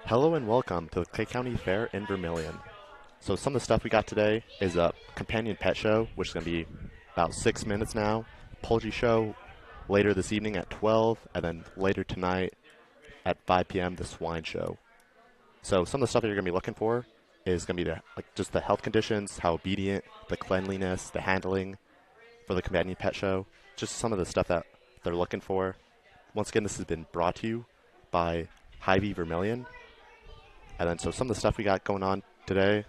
Hello and welcome to the Clay County Fair in Vermilion. So some of the stuff we got today is a companion pet show, which is going to be about 6 minutes now. Poultry show later this evening at 12, and then later tonight at 5 p.m. the swine show. So some of the stuff that you're going to be looking for is going to be just the health conditions, how obedient, the cleanliness, the handling for the companion pet show. Just some of the stuff that they're looking for. Once again, this has been brought to you by Hy-Vee Vermilion. And then so some of the stuff we got going on today.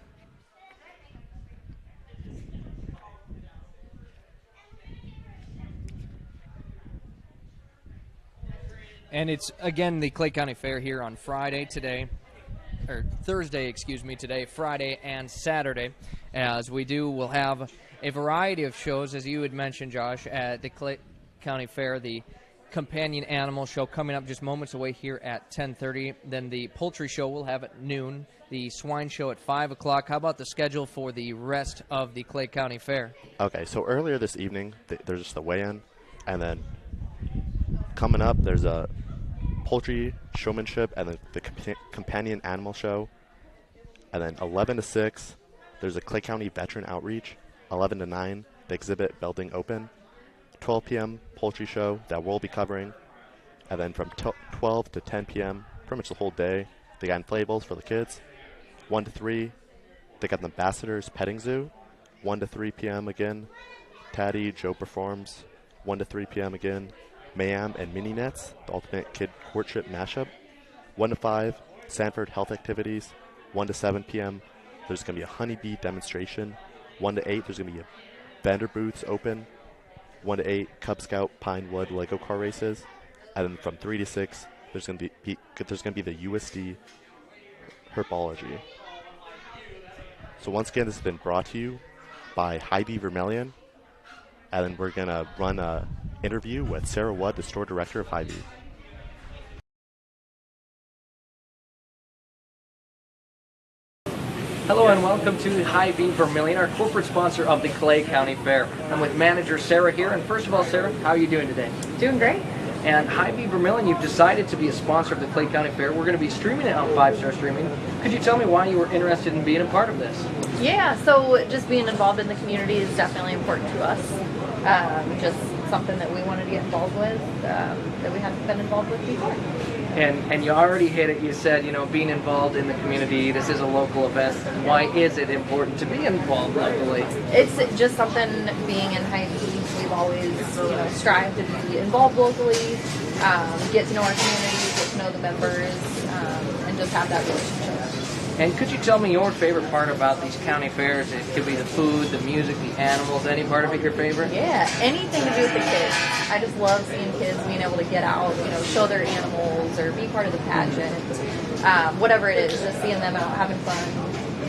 And it's, again, the Clay County Fair here on Friday today, or Thursday, excuse me, today, Friday and Saturday. As we'll have a variety of shows, as you had mentioned, Josh, at the Clay County Fair, the companion animal show coming up just moments away here at 10:30. Then the poultry show we'll have at noon, the swine show at 5 o'clock. How about the schedule for the rest of the Clay County Fair? Okay, so earlier this evening, there's just the weigh-in, and then coming up, there's a poultry showmanship and the companion animal show. And then 11 to 6, there's a Clay County Veteran Outreach. 11 to 9, the exhibit Building Open. 12 p.m. poultry show that we'll be covering. And then from 12 to 10 p.m., pretty much the whole day, they got inflatables for the kids. 1 to 3, they got the Ambassadors Petting Zoo. 1 to 3 p.m. again, Taddy, Joe Performs. 1 to 3 p.m. again, Mayhem and Mini Nets, the ultimate kid courtship mashup. 1 to 5, Sanford Health Activities. 1 to 7 p.m., there's going to be a honeybee demonstration. 1 to 8, there's going to be a vendor booths open. 1 to 8, Cub Scout Pinewood Lego car races. And then from 3 to 6, there's going to be the USD Herbology. So once again, this has been brought to you by Hy-Vee Vermilion. And then we're going to run an interview with Sarah Wood, the store director of Hy-Vee. Hello and welcome to Hy-Vee Vermilion, our corporate sponsor of the Clay County Fair. I'm with manager Sarah here, and first of all, Sarah, how are you doing today? Doing great. And Hy-Vee Vermilion, you've decided to be a sponsor of the Clay County Fair. We're going to be streaming it on 5-Star Streaming. Could you tell me why you were interested in being a part of this? Yeah, so just being involved in the community is definitely important to us. Just something that we wanted to get involved with that we hadn't been involved with before. And you already hit it. You said, being involved in the community, this is a local event. Why is it important to be involved locally? It's just something, being in Hy-Vee, we've always strived to be involved locally, get to know our community, get to know the members, and just have that relationship. And could you tell me your favorite part about these county fairs? It could be the food, the music, the animals. Any part of it your favorite? Yeah, anything to do with the kids. I just love seeing kids being able to get out, show their animals or be part of the pageant. Whatever it is, just seeing them out having fun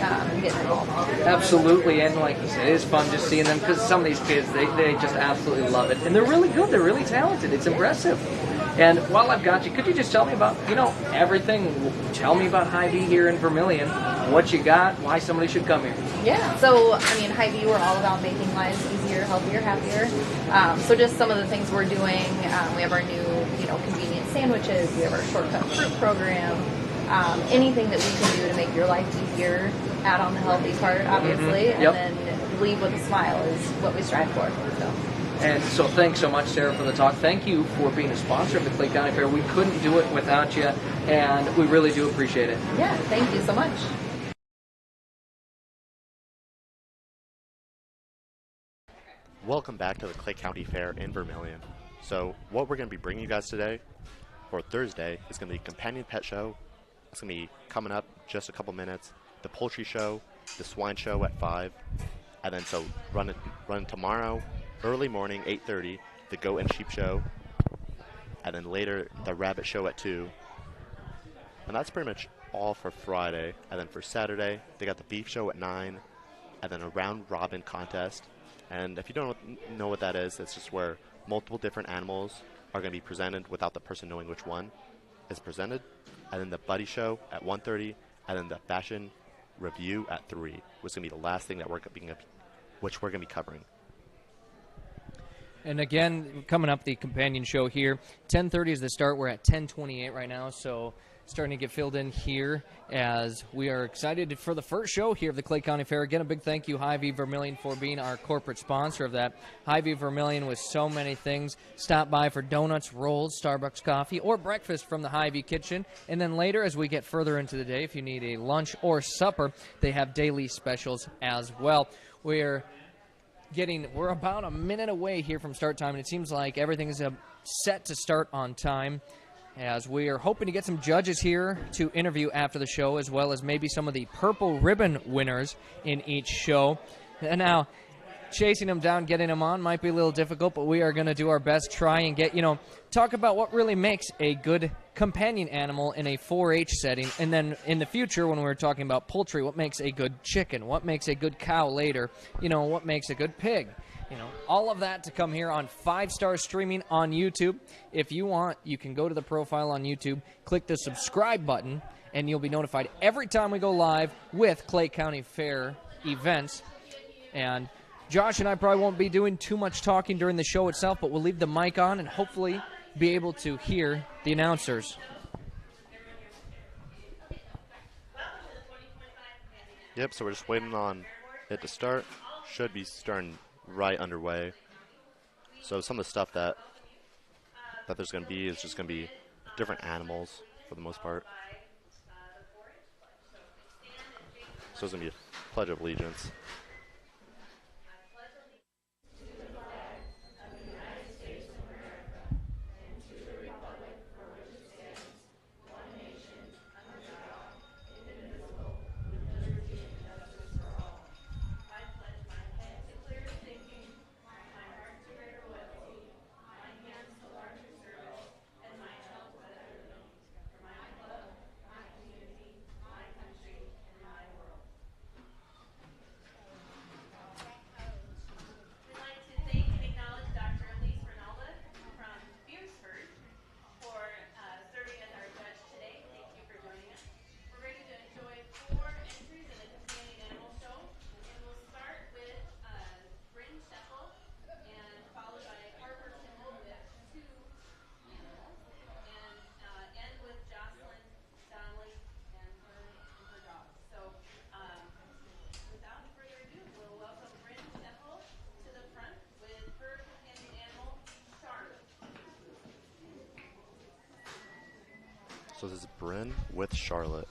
and getting involved. Absolutely, and like you said, it is fun just seeing them because some of these kids, they just absolutely love it. And they're really good. They're really talented. It's impressive. And while I've got you, could you just tell me about, everything? Tell me about Hy-Vee here in Vermilion, what you got, why somebody should come here. Yeah, so, Hy-Vee, we're all about making lives easier, healthier, happier. So just some of the things we're doing, we have our new, convenient sandwiches, we have our shortcut fruit program, anything that we can do to make your life easier, add on the healthy part, obviously, Yep. and then leave with a smile is what we strive for, so. And so thanks so much, Sarah, for the talk. Thank you for being a sponsor of the Clay County Fair. We couldn't do it without you, and we really do appreciate it. Yeah, thank you so much. Welcome back to the Clay County Fair in Vermilion. So what we're going to be bringing you guys today for Thursday is going to be a companion pet show. It's going to be coming up just a couple minutes. The poultry show, the swine show at 5, and then so run tomorrow, early morning, 8:30, the goat and sheep show, and then later the rabbit show at 2. And that's pretty much all for Friday. And then for Saturday, they got the beef show at 9, and then a round robin contest. And if you don't know what that is, it's just where multiple different animals are going to be presented without the person knowing which one is presented. And then the buddy show at 1:30, and then the fashion review at 3, which is going to be the last thing that we're going to be covering. And again, coming up, the companion show here, 10:30 is the start. We're at 10:28 right now, so starting to get filled in here as we are excited for the first show here of the Clay County Fair. Again, a big thank you, Hy-Vee Vermilion, for being our corporate sponsor of that. Hy-Vee Vermilion with so many things. Stop by for donuts, rolls, Starbucks coffee, or breakfast from the Hy-Vee kitchen. And then later, as we get further into the day, if you need a lunch or supper, they have daily specials as well. We're about a minute away here from start time, and it seems like everything is set to start on time, as we are hoping to get some judges here to interview after the show, as well as maybe some of the purple ribbon winners in each show. And now, chasing them down, getting them on might be a little difficult, but we are going to do our best, try and get, talk about what really makes a good companion animal in a 4-H setting. And then in the future, when we're talking about poultry, what makes a good chicken? What makes a good cow later? What makes a good pig? All of that to come here on 5-Star Streaming on YouTube. If you want, you can go to the profile on YouTube, click the subscribe button, and you'll be notified every time we go live with Clay County Fair events. And Josh and I probably won't be doing too much talking during the show itself, but we'll leave the mic on and hopefully be able to hear the announcers. Yep, so we're just waiting on it to start. Should be starting right underway. So some of the stuff that there's going to be is just going to be different animals for the most part. So it's going to be a Pledge of Allegiance. So this is Bryn with Charlotte.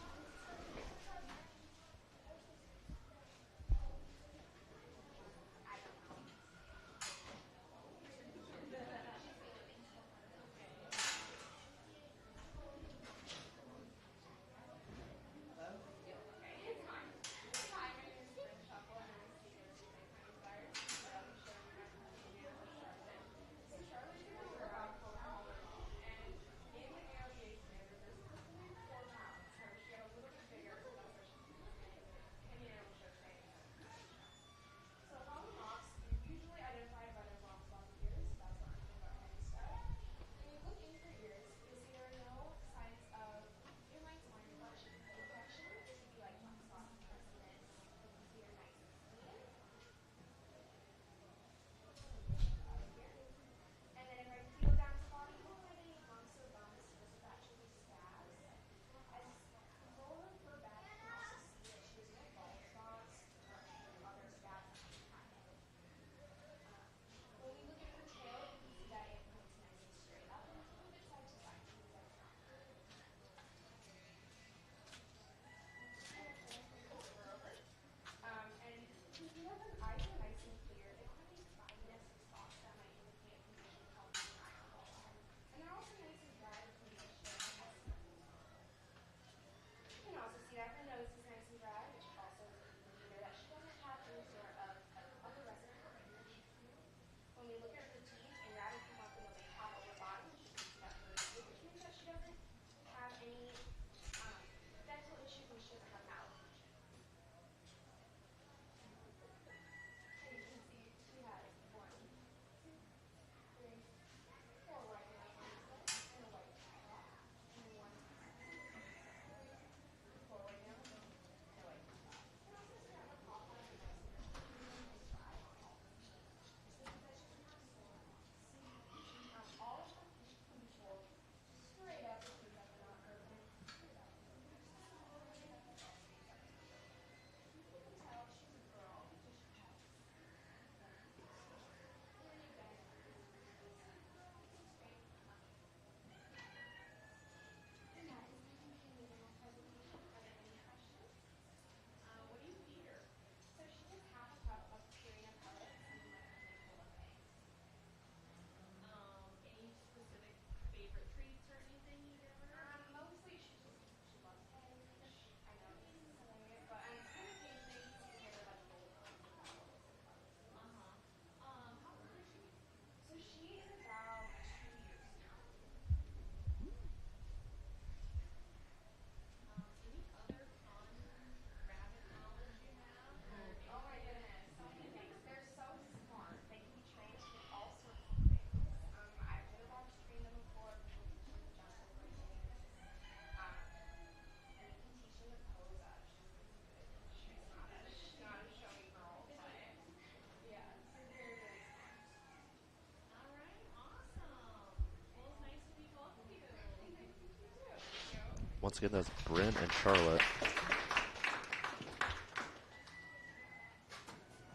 Once again, that's Bryn and Charlotte.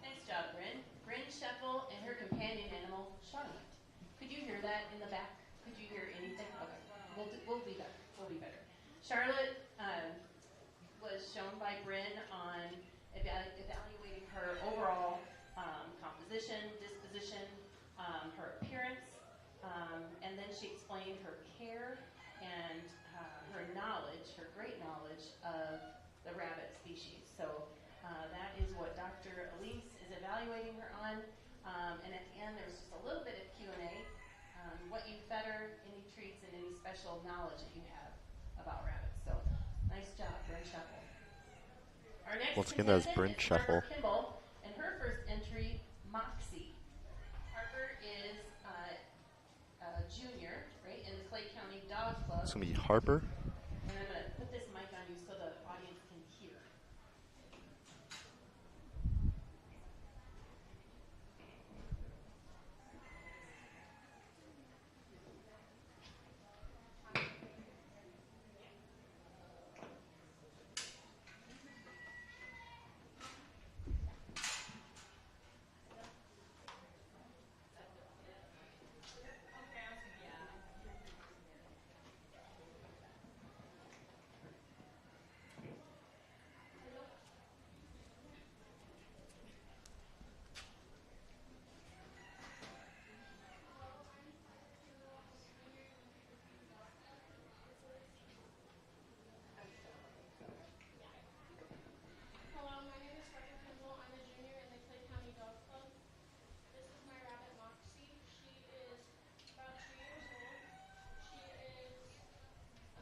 Nice job, Bryn. Bryn Scheffel and her companion animal, Charlotte. Could you hear that in the back? Could you hear anything? Okay, we'll be better. We'll be better. Charlotte was shown by Bryn on evaluating her overall composition, disposition, her appearance, and then she explained her care and her knowledge, her great knowledge of the rabbit species. So that is what Dr. Elise is evaluating her on. And at the end, there was just a little bit of Q&A. What you fed her, any treats, and any special knowledge that you have about rabbits. So nice job, Bryn Scheffel. Our next Once again, that's Bryn contestant is Harper Scheffel. Kimball, and her first entry, Moxie. Harper is a junior, right, in the Clay County Dog Club. It's going to be Harper. And I'm going to put this mic on you so the audience can hear. Hello, my name is Harper Kimball. I'm a junior in the Clay County Dog Club. This is my rabbit Moxie. She is about 2 years old. She is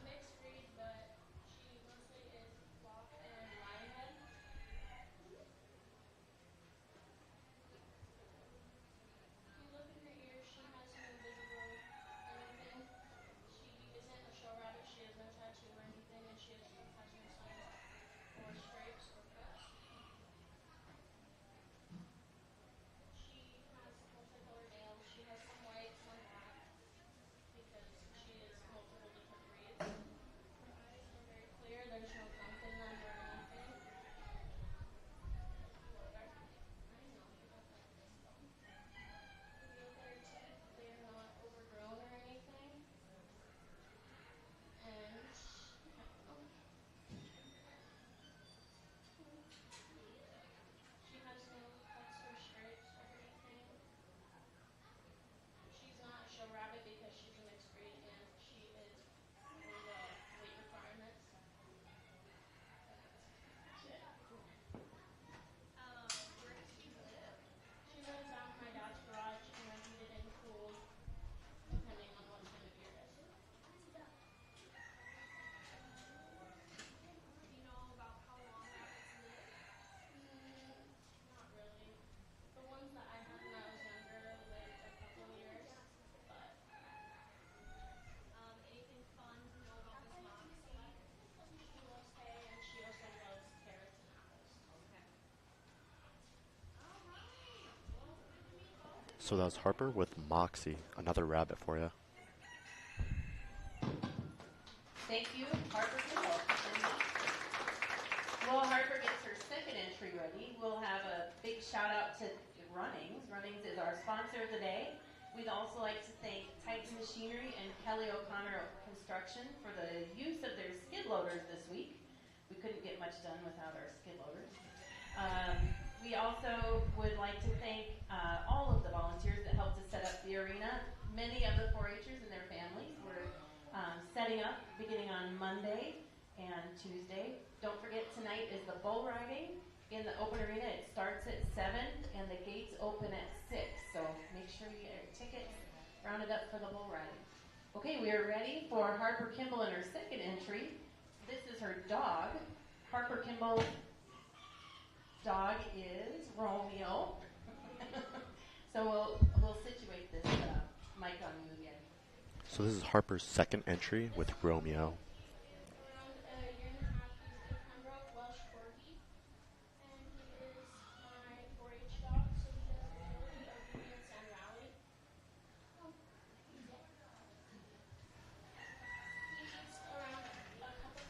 a mixed breed, but she mostly is flock and lionhead. If you look in her ears, she has no visible anything. She isn't a show rabbit. She has no tattoo or anything, and she has no signs or stripes or cuts. She has multicolored nails. She has some white, some black, because she is multiple different breeds. Her eyes are very clear. There's no gunk in them or anything. Look, I know you got that this though. If you look at her teeth, they are not overgrown or anything. And she has no cuts or stripes or anything. She's not a show rabbit because she's a mixed breed and she is for the weight requirements. That's it. Where does she live? She lives out in my dad's garage and I heat it and cool depending on what time of year it is. Do you know about how long rabbits live? Not really. The ones that I had when I was younger lived a couple years, but anything fun to know about this Moxie? She loves hay and she also loves carrots and apples. Okay. So that was Harper with Moxie, another rabbit for you. Thank you, Harper Kimball. While Harper gets her second entry ready, we'll have a big shout out to Runnings. Runnings is our sponsor of the day. We'd also like to thank Titan Machinery and Kelly O'Connor Construction for the use of their skid loaders this week. We couldn't get much done without our skid loaders. We also would like to thank all of the volunteers that helped to set up the arena. Many of the 4-Hers and their families were setting up beginning on Monday and Tuesday. Don't forget, tonight is the bull riding in the open arena. It starts at 7 and the gates open at 6. So make sure you get your tickets rounded up for the bull riding. Okay, we are ready for Harper Kimball in her second entry. This is her dog. Harper Kimball's dog is Romeo. So we'll situate this mic on you again. So this is Harper's second entry with Romeo. Around a year and a half, he's a Pembroke Welsh Corgi, and he is my 4-H dog, so he has agility, obedience, and rally. He eats around a couple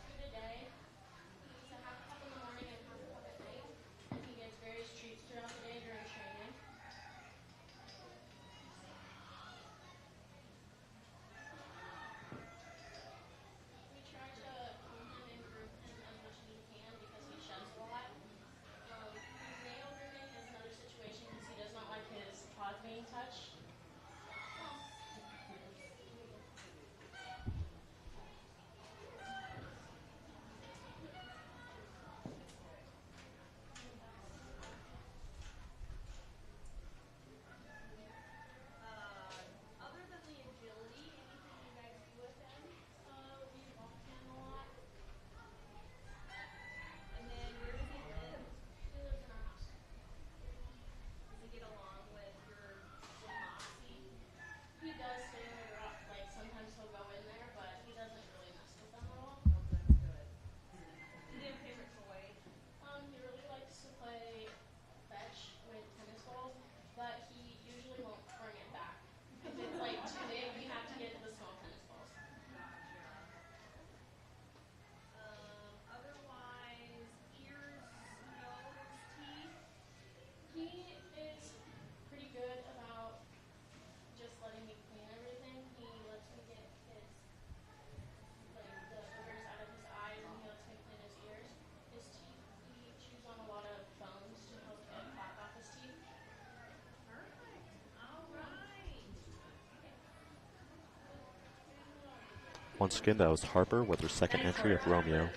Once again, that was Harper with her second entry of Romeo.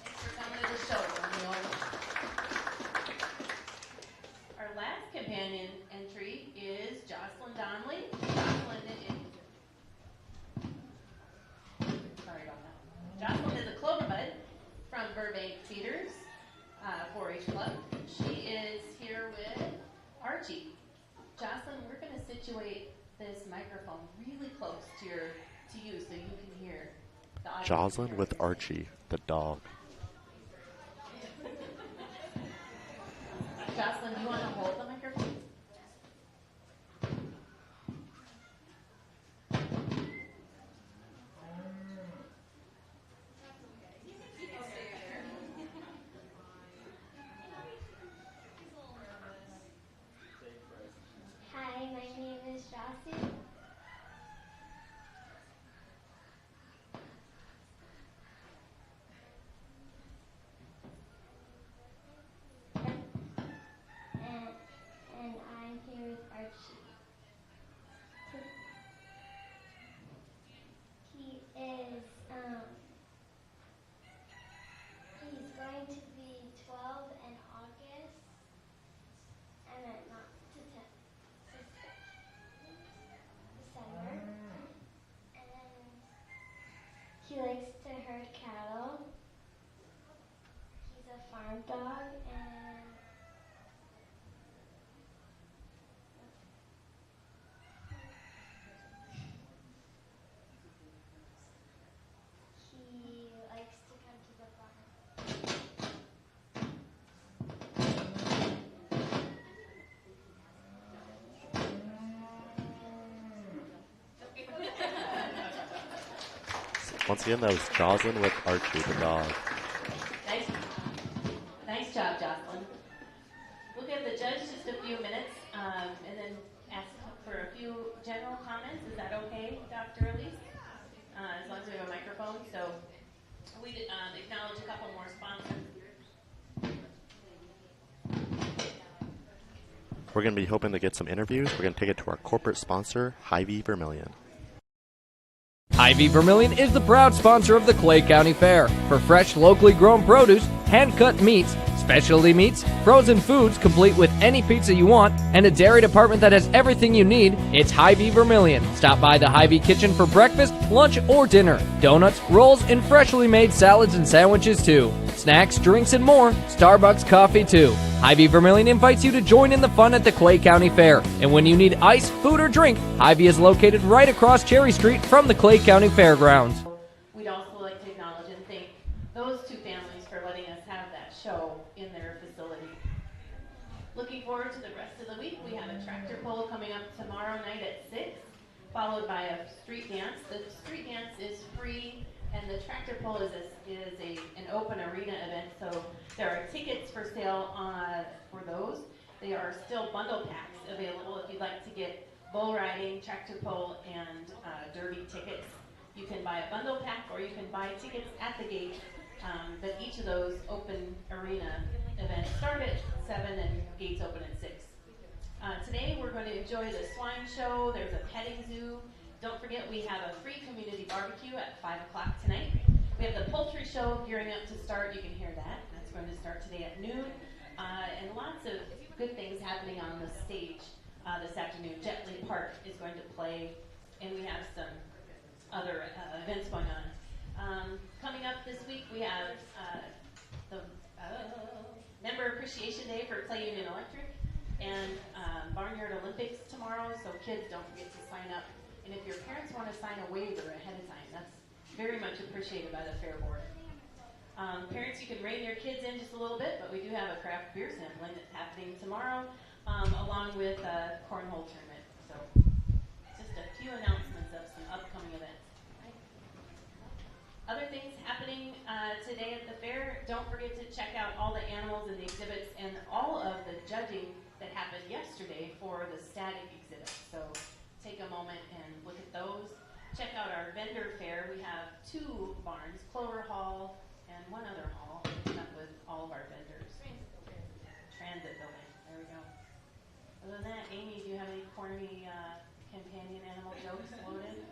Thanks for coming to the show, Romeo. Our last companion entry is Jocelyn Donnelly. Jocelyn is a Cloverbud from Burbank Feeders 4-H Club. She is here with Archie. Jocelyn, we're going to situate this microphone really close to you so you can hear the audio. Jocelyn with Archie, the dog. Jocelyn, do you want to hold the microphone? Hi, my name is Jossie. And I'm here with Archie. He is, he's going to be 12 in August, and then not to 10. December. And then he likes to herd cattle. He's a farm dog, and he likes to come to the farm. Once again, that was Jocelyn with Archie, the dog. Nice job, Jocelyn. We'll give the judge just a few minutes and then ask for a few general comments. Is that okay, Dr. Elise? As long as we have a microphone. So we acknowledge a couple more sponsors. We're going to be hoping to get some interviews. We're going to take it to our corporate sponsor, Hy-Vee Vermilion. Hy-Vee Vermilion is the proud sponsor of the Clay County Fair. For fresh, locally grown produce, hand-cut meats, specialty meats, frozen foods complete with any pizza you want, and a dairy department that has everything you need, it's Hy-Vee Vermilion. Stop by the Hy-Vee kitchen for breakfast, lunch, or dinner. Donuts, rolls, and freshly made salads and sandwiches too. Snacks, drinks, and more. Starbucks coffee too. Hy-Vee Vermilion invites you to join in the fun at the Clay County Fair. And when you need ice, food, or drink, Hy-Vee is located right across Cherry Street from the Clay County Fairgrounds. We'd also like to acknowledge and thank those two families for letting us have that show in their facility. Looking forward to the rest of the week. We have a tractor pull coming up tomorrow night at 6, followed by a street dance. The street dance is free, and the tractor pull is an open arena event, so there are tickets for sale for those. There are still bundle packs available if you'd like to get bull riding, tractor pull, and derby tickets. You can buy a bundle pack or you can buy tickets at the gate. But each of those open arena events start at 7 and gates open at 6. Today we're going to enjoy the swine show. There's a petting zoo. Don't forget we have a free community barbecue at 5 o'clock tonight. We have the poultry show gearing up to start. You can hear that. That's going to start today at noon. And lots of good things happening on the stage this afternoon. Jet Li Park is going to play, and we have some other events going on. Coming up this week, we have the Member Appreciation Day for Clay Union Electric and Barnyard Olympics tomorrow, so kids don't forget to sign up. And if your parents want to sign a waiver ahead of time, that's very much appreciated by the Fair Board. Parents, you can rein your kids in just a little bit, but we do have a craft beer sampling that's happening tomorrow, along with a cornhole tournament. So just a few announcements of some upcoming events. Other things happening today at the fair, don't forget to check out all the animals and the exhibits and all of the judging that happened yesterday for the static exhibit. So take a moment and look at those. Check out our vendor fair. We have 2 barns, Clover Hall and one other hall, up with all of our vendors. Transit building. There we go. Other than that, Amy, do you have any corny companion animal jokes loaded?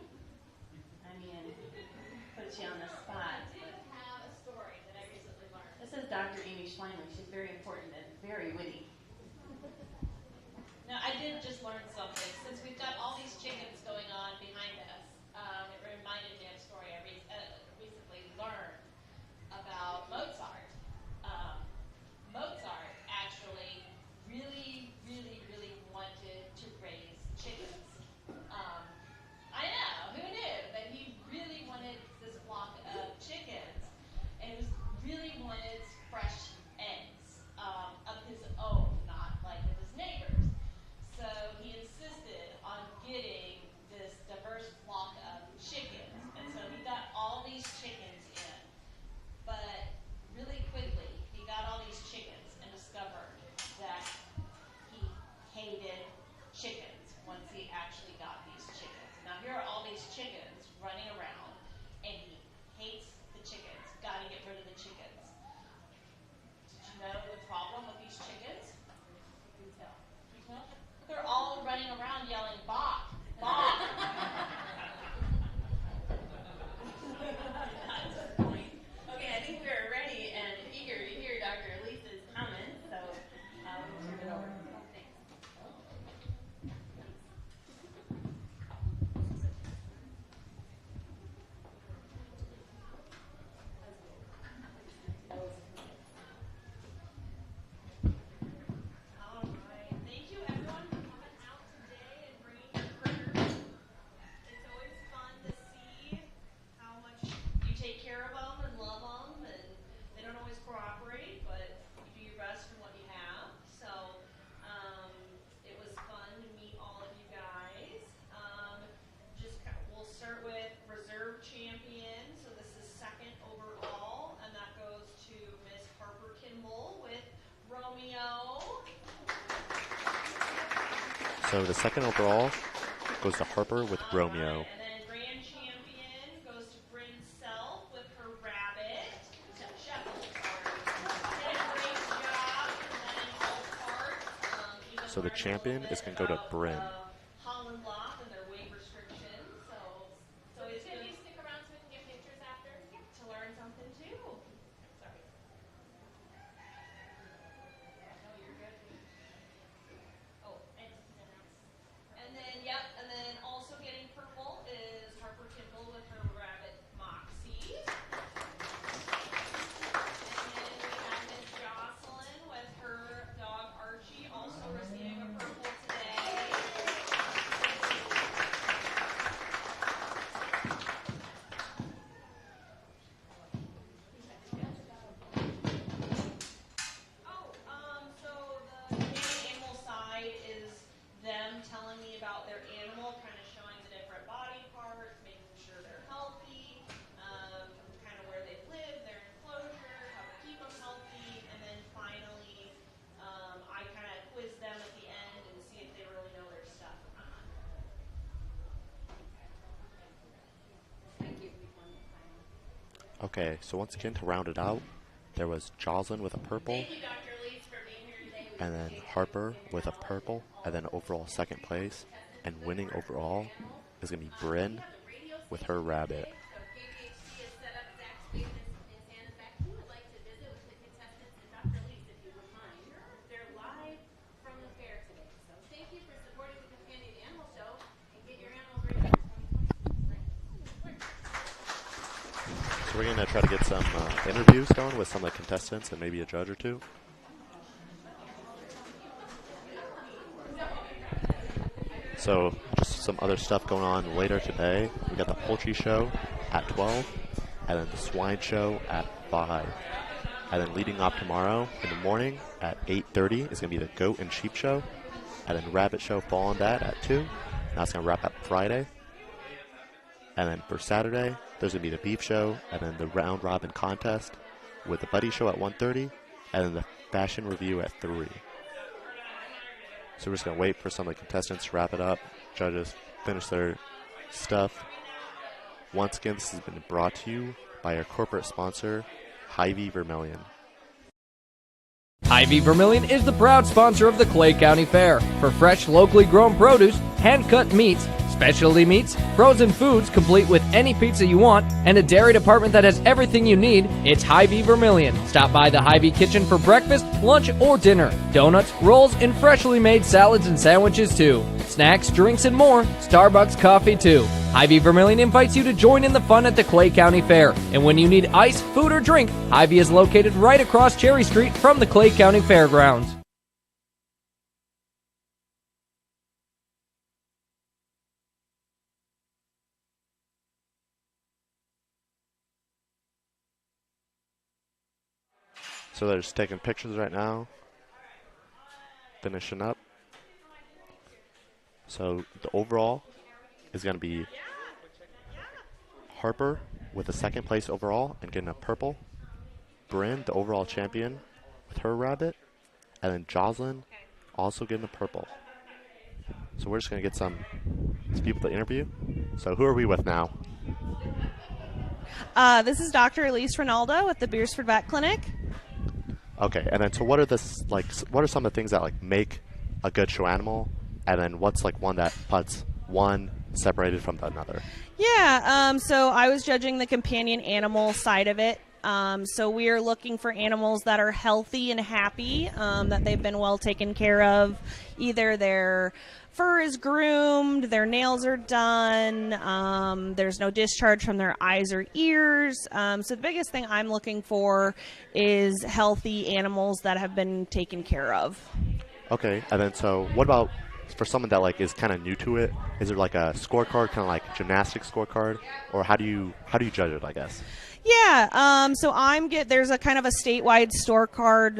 I mean, put you on the spot. Have a story that I recently learned. This is Dr. Amy Schleimlich. She's very important and very witty. No, I did just learn something. Since we've got all these chickens going on behind us, it reminded me of a story I recently learned about Mozart. Mozart actually really, really, really wanted to raise chickens. I know, who knew that he really wanted this flock of chickens, and he really wanted fresh eggs of his own, not like of his neighbors. So he insisted on getting this diverse flock of chickens, and so he got all these chickens in. But really quickly, he got all these chickens and discovered that he hated chickens once he actually got these chickens. Now here are all these chickens running around, and he hates the chickens. Got to get rid of the chickens. Did you know the problem with these chickens? No? They're all running around yelling, "Bok, bok." Okay, I think we're ready and eager to hear Dr. Elise's comments, so we'll turn it over. Thanks. All right. Thank you, everyone, for coming out today and bringing your critters. It's always fun to see how much you take care of them and love them, and they don't always cooperate, but you do your best from what you have. So it was fun to meet all of you guys. We'll start with reserve champion. So this is second overall, and that goes to Miss Harper Kimball with Romeo. So the second overall goes to Harper with Romeo. And then grand champion goes to Bryn Self with her rabbit. Sheffield, sorry. Did a great job. And then all part. So the champion is going to go to Bryn. Holland Lock and their weight restrictions. So it's Can good you stick around so we can get pictures after? to learn something too. Sorry. No, you're good. Oh, and then, yep, and then also getting purple is Harper Kimball with her rabbit Moxie. And then we have Miss Jocelyn with her dog Archie, also receiving a purple today. So the animal side is them telling me about their animal, kind of showing the different body parts, making sure they're healthy, kind of where they live, their enclosure, how to keep them healthy, and then finally, I kind of quiz them at the end and see if they really know their stuff or not. Okay, so once again, to round it out, there was Jocelyn with a purple, Thank you, Dr. Leeds, for being here today. and then Harper with a purple, and then overall second place. And winning overall is going to be Bryn with her rabbit. So KVHC has set up Zach's space in Santa's back. Who would like to visit with the contestants and Dr. Leeds, if you would mind? They're live from the fair today. So thank you for supporting the Companion Animal Show and get your animals ready for 2020. So we're going to try to get some interviews going with some of the contestants and maybe a judge or two. So just some other stuff going on later today. We got the poultry show at 12, and then the swine show at 5. And then leading up tomorrow in the morning at 8:30 is going to be the goat and sheep show, and then rabbit show following that at 2. That's going to wrap up Friday. And then for Saturday, there's going to be the beef show, and then the round robin contest with the buddy show at 1:30, and then the fashion review at 3. So we're just going to wait for some of the contestants to wrap it up, judges finish their stuff. Once again, this has been brought to you by our corporate sponsor, Hy-Vee Vermilion. Hy-Vee Vermilion is the proud sponsor of the Clay County Fair. For fresh, locally grown produce, hand-cut meats, Specialty meats, frozen foods complete with any pizza you want, and a dairy department that has everything you need, it's Hy-Vee Vermilion. Stop by the Hy-Vee kitchen for breakfast, lunch, or dinner. Donuts, rolls, and freshly made salads and sandwiches too. Snacks, drinks, and more. Starbucks coffee too. Hy-Vee Vermilion invites you to join in the fun at the Clay County Fair. And when you need ice, food, or drink, Hy-Vee is located right across Cherry Street from the Clay County Fairgrounds. So they're just taking pictures right now, finishing up. So the overall is going to be Harper with the second place overall and getting a purple. Bryn, the overall champion, with her rabbit. And then Jocelyn also getting a purple. So we're just going to get some people to interview. So who are we with now? This is Dr. Elise Ronaldo with the Beersford Vet Clinic. Okay, and then so what are what are some of the things that like make a good show animal, and then what's like one that puts one separated from the another? Yeah, so I was judging the companion animal side of it. So we are looking for animals that are healthy and happy, that they've been well taken care of. Either their fur is groomed, their nails are done, there's no discharge from their eyes or ears. So the biggest thing I'm looking for is healthy animals that have been taken care of. Okay, and then so what about for someone that like is kind of new to it? Is there like a scorecard, kind of like gymnastics scorecard, or how do you judge it, I guess? Yeah, so there's a kind of a statewide scorecard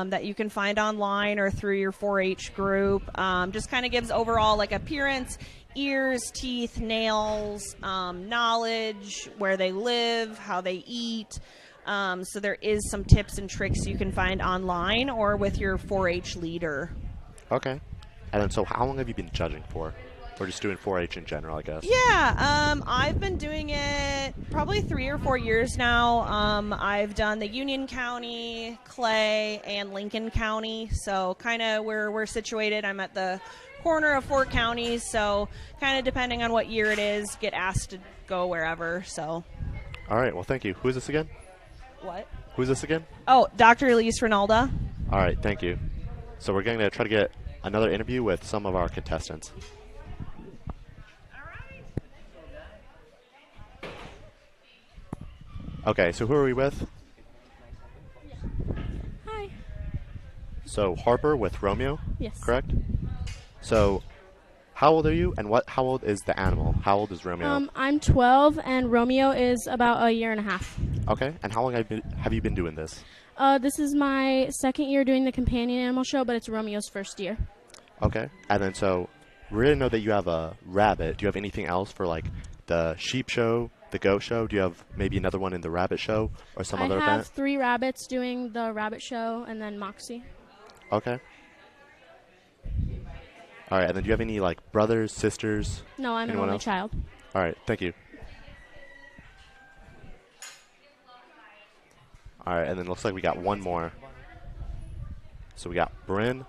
that you can find online or through your 4-H group. Just kind of gives overall like appearance, ears, teeth, nails, knowledge, where they live, how they eat. So there is some tips and tricks you can find online or with your 4-H leader. Okay, and then so how long have you been judging for? Or just doing 4-H in general, I guess? Yeah, I've been doing it probably 3 or 4 years now. I've done the Union County, Clay, and Lincoln County. So kind of where we're situated, I'm at the corner of 4 counties. So kind of depending on what year it is, get asked to go wherever. So. All right, well, thank you. Who is this again? What? Who's this again? Oh, Dr. Elise Ronaldo. All right, thank you. So we're going to try to get another interview with some of our contestants. Okay, so who are we with? Hi. So Harper with Romeo? Yes. Correct? So how old are you, and how old is the animal? How old is Romeo? I'm 12, and Romeo is about 1.5 years. Okay, and how long have you been doing this? This is my second year doing the companion animal show, but it's Romeo's first year. Okay, and then so we already know that you have a rabbit. Do you have anything else for like the sheep show, the goat show? Do you have maybe another one in the rabbit show or some other event? I have 3 rabbits doing the rabbit show, and then Moxie. Okay. All right, and then do you have any like brothers, sisters? No, I'm an anyone only else? child. All right, thank you. All right, and then it looks like we got one more. So we got Bryn.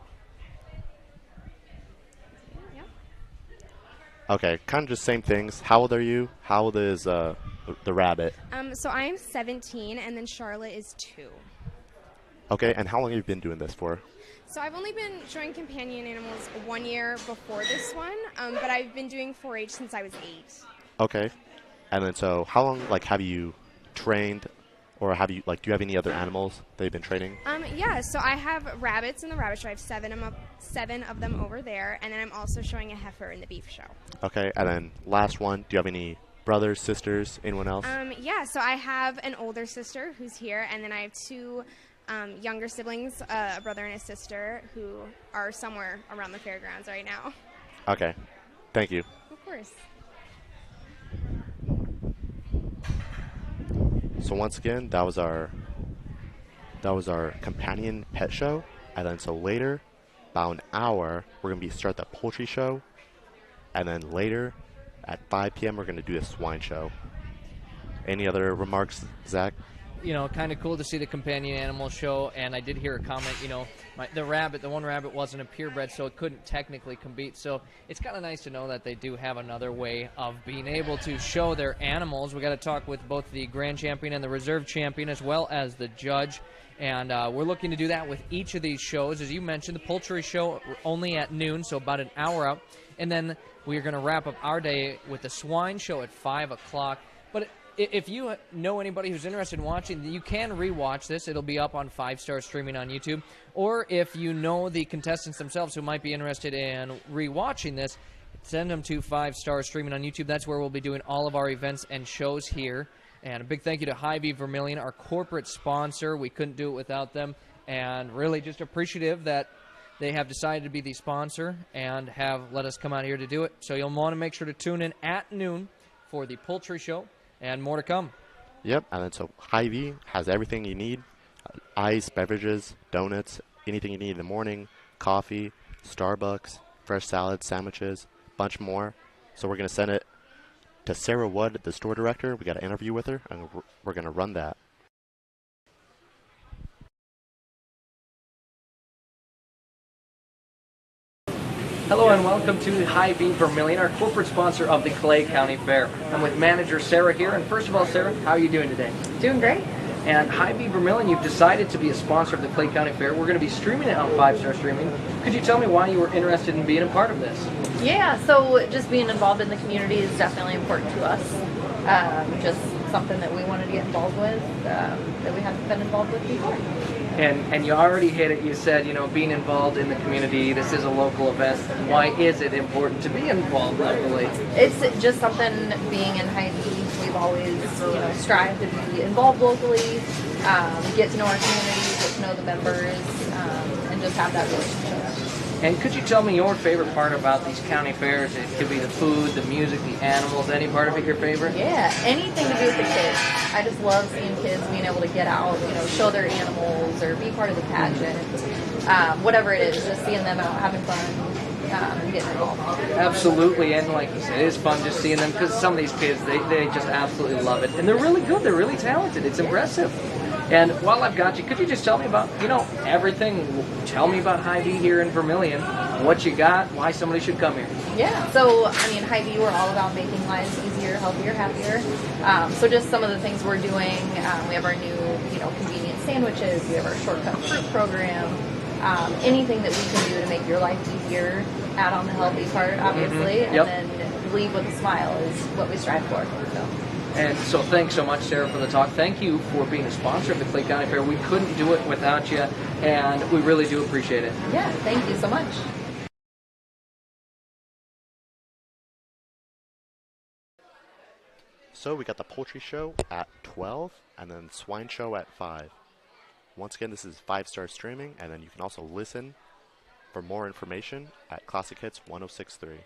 Okay, kind of just same things. How old are you? How old is the rabbit? So I'm 17, and then Charlotte is 2. Okay, and how long have you been doing this for? So I've only been showing companion animals 1 year before this one, but I've been doing 4-H since I was 8. Okay, and then so how long like have you trained, or have you like do you have any other animals that you've been training? Yeah, so I have rabbits in the rabbit show. I have 7 of them over there, and then I'm also showing a heifer in the beef show. Okay, and then last one, do you have any brothers, sisters, anyone else? Yeah, so I have an older sister who's here, and then I have 2 younger siblings, a brother and a sister, who are somewhere around the fairgrounds right now. Okay, thank you. Of course. So once again, that was our companion pet show, and then so later, about an hour, we're gonna start the poultry show, and then later, at 5 p.m. we're gonna do a swine show. Any other remarks, Zach? kind of cool to see the companion animal show. And I did hear a comment, the one rabbit wasn't a purebred, so it couldn't technically compete. So it's kind of nice to know that they do have another way of being able to show their animals. We got to talk with both the grand champion and the reserve champion, as well as the judge. And we're looking to do that with each of these shows. As you mentioned, the poultry show only at noon, so about an hour out. And then we're going to wrap up our day with the swine show at 5 o'clock. But if you know anybody who's interested in watching, you can rewatch this. It'll be up on 5-star streaming on YouTube. Or if you know the contestants themselves who might be interested in rewatching this, send them to 5-star streaming on YouTube. That's where we'll be doing all of our events and shows here. And a big thank you to Hy-Vee Vermilion, our corporate sponsor. We couldn't do it without them. And really just appreciative that they have decided to be the sponsor and have let us come out here to do it. So you'll want to make sure to tune in at noon for the poultry show and more to come. Yep, and then so Hy-Vee has everything you need. Ice, beverages, donuts, anything you need in the morning, coffee, Starbucks, fresh salads, sandwiches, bunch more. So we're going to send it to Sarah Wood, the store director. We got an interview with her, and we're going to run that. Hello and welcome to Hy-Vee Vermilion, our corporate sponsor of the Clay County Fair. I'm with manager Sarah here, and first of all, Sarah, how are you doing today? Doing great. And Hy-Vee Vermilion, you've decided to be a sponsor of the Clay County Fair. We're going to be streaming it on 5-star streaming. Could you tell me why you were interested in being a part of this? Yeah, so just being involved in the community is definitely important to us. Just something that we wanted to get involved with that we haven't been involved with before. And you already hit it. You said, being involved in the community, this is a local event. Why is it important to be involved locally? It's just something, being in Hy-Vee, we've always, strived to be involved locally, get to know our community, get to know the members, and just have that relationship. And could you tell me your favorite part about these county fairs? It could be the food, the music, the animals. Any part of it your favorite? Yeah, anything to do with the kids. I just love seeing kids being able to get out, show their animals or be part of the pageant. Whatever it is, just seeing them out having fun and getting involved. Absolutely, and like you said, it is fun just seeing them because some of these kids, they just absolutely love it. And they're really good. They're really talented. It's impressive. And while I've got you, could you just tell me about, everything? Tell me about Hy-Vee here in Vermilion, what you got, why somebody should come here. Yeah, so, Hy-Vee, we're all about making lives easier, healthier, happier. So just some of the things we're doing, we have our new, convenient sandwiches, we have our shortcut fruit program, anything that we can do to make your life easier, add on the healthy part, obviously, and then leave with a smile is what we strive for. So. And so thanks so much, Sarah, for the talk. Thank you for being a sponsor of the Clay County Fair. We couldn't do it without you, and we really do appreciate it. Yeah, thank you so much. So we got the poultry show at 12, and then swine show at 5. Once again, this is 5-star streaming, and then you can also listen for more information at Classic Hits 106.3.